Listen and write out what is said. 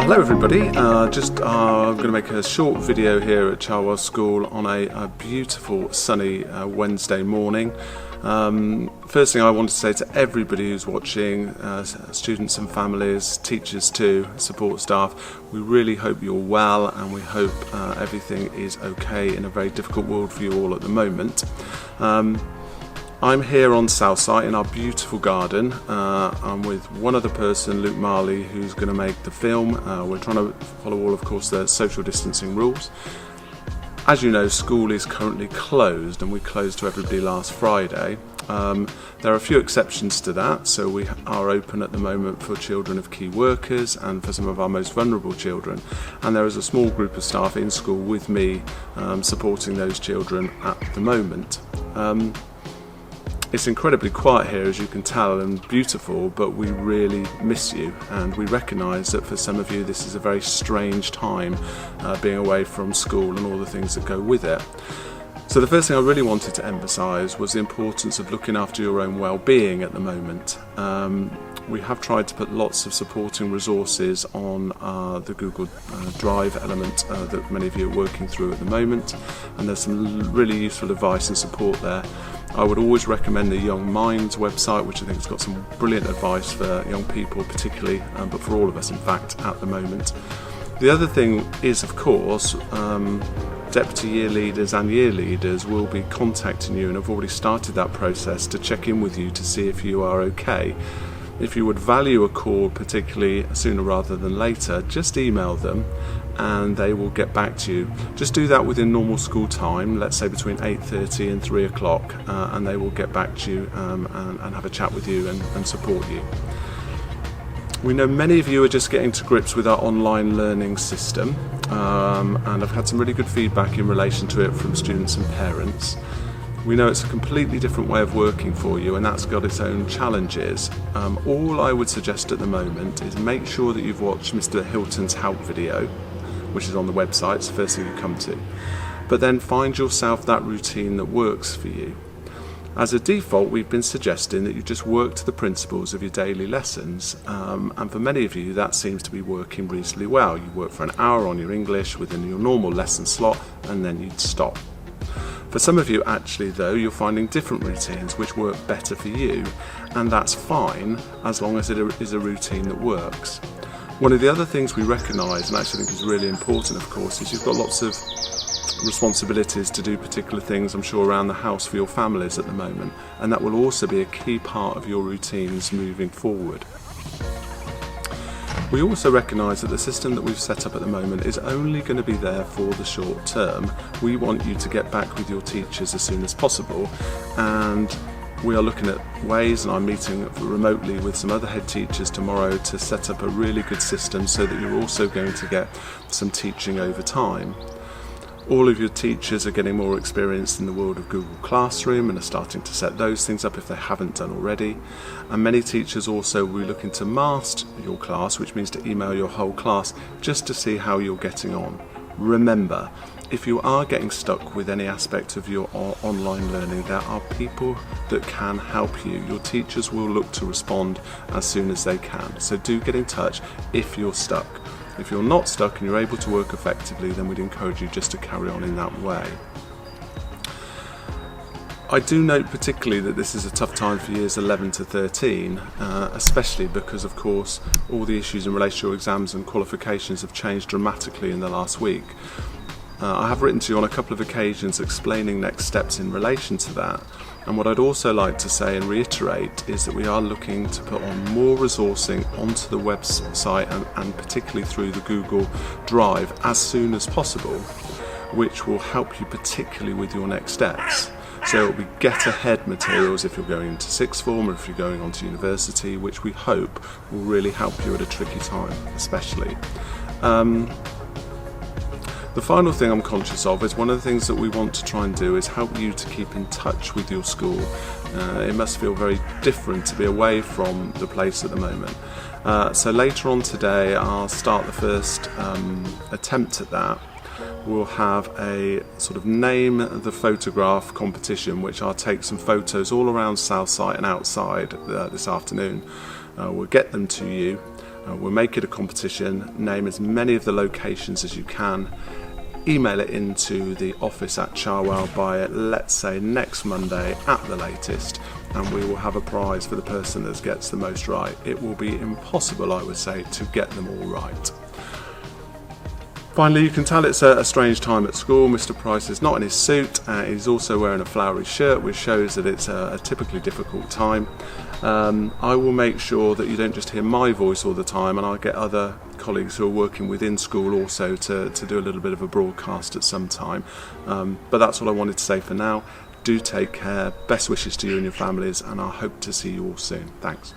Hello everybody, just going to make a short video here at Cherwell School on a beautiful sunny Wednesday morning. First thing I want to say to everybody who's watching, students and families, teachers too, support staff, we really hope you're well and we hope everything is okay in a very difficult world for you all at the moment. I'm here on Southside in our beautiful garden. I'm with one other person, Luke Marley, who's going to make the film. We're trying to follow all, of course, the social distancing rules. As you know, school is currently closed and we closed to everybody last Friday. There are a few exceptions to that, so we are open at the moment for children of key workers and for some of our most vulnerable children, and there is a small group of staff in school with me supporting those children at the moment. It's incredibly quiet here, as you can tell, and beautiful, but we really miss you, and we recognise that for some of you this is a very strange time, being away from school and all the things that go with it. So the first thing I really wanted to emphasise was the importance of looking after your own well-being at the moment. We have tried to put lots of supporting resources on the Google Drive element that many of you are working through at the moment, and there's some really useful advice and support there. I would always recommend the Young Minds website, which I think has got some brilliant advice for young people particularly, but for all of us in fact at the moment. The other thing is, of course, deputy year leaders and year leaders will be contacting you, and have already started that process to check in with you to see if you are okay. If you would value a call particularly sooner rather than later, just email them and they will get back to you. Just do that within normal school time, let's say between 8:30 and 3 o'clock, and they will get back to you and have a chat with you and support you. We know many of you are just getting to grips with our online learning system, and I've had some really good feedback in relation to it from students and parents. We know it's a completely different way of working for you, and that's got its own challenges. All I would suggest at the moment is make sure that you've watched Mr. Hilton's help video, which is on the website. It's the first thing you come to. But then find yourself that routine that works for you. As a default, we've been suggesting that you just work to the principles of your daily lessons, and for many of you that seems to be working reasonably well. You work for an hour on your English within your normal lesson slot, and then you'd stop. For some of you actually though, you're finding different routines which work better for you, and that's fine as long as it is a routine that works. One of the other things we recognise, and actually think is really important of course, is you've got lots of responsibilities to do particular things, I'm sure, around the house for your families at the moment, and that will also be a key part of your routines moving forward. We also recognise that the system that we've set up at the moment is only going to be there for the short term. We want you to get back with your teachers as soon as possible, and we are looking at ways, and I'm meeting remotely with some other head teachers tomorrow to set up a really good system so that you're also going to get some teaching over time. All of your teachers are getting more experienced in the world of Google Classroom and are starting to set those things up if they haven't done already. And many teachers also will be looking to master your class, which means to email your whole class just to see how you're getting on. Remember, if you are getting stuck with any aspect of your online learning, there are people that can help you. Your teachers will look to respond as soon as they can. So do get in touch if you're stuck. If you're not stuck and you're able to work effectively, then we'd encourage you just to carry on in that way. I do note particularly that this is a tough time for years 11 to 13, especially because of course all the issues in relation to your exams and qualifications have changed dramatically in the last week. I have written to you on a couple of occasions explaining next steps in relation to that, and what I'd also like to say and reiterate is that we are looking to put on more resourcing onto the website and particularly through the Google Drive as soon as possible, which will help you particularly with your next steps. So it will be get ahead materials if you're going into sixth form or if you're going on to university, which we hope will really help you at a tricky time, especially. The final thing I'm conscious of is one of the things that we want to try and do is help you to keep in touch with your school. It must feel very different to be away from the place at the moment. So later on today I'll start the first attempt at that. We'll have a sort of name the photograph competition, which I'll take some photos all around Southside and outside this afternoon. We'll get them to you. We'll make it a competition, name as many of the locations as you can, email it into the office at Cherwell by, let's say, next Monday at the latest, and we will have a prize for the person that gets the most right. It will be impossible, I would say, to get them all right. Finally, you can tell it's a strange time at school. Mr. Price is not in his suit. He's also wearing a flowery shirt, which shows that it's a typically difficult time. I will make sure that you don't just hear my voice all the time, and I'll get other colleagues who are working within school also to do a little bit of a broadcast at some time. But that's all I wanted to say for now. Do take care. Best wishes to you and your families, and I hope to see you all soon. Thanks.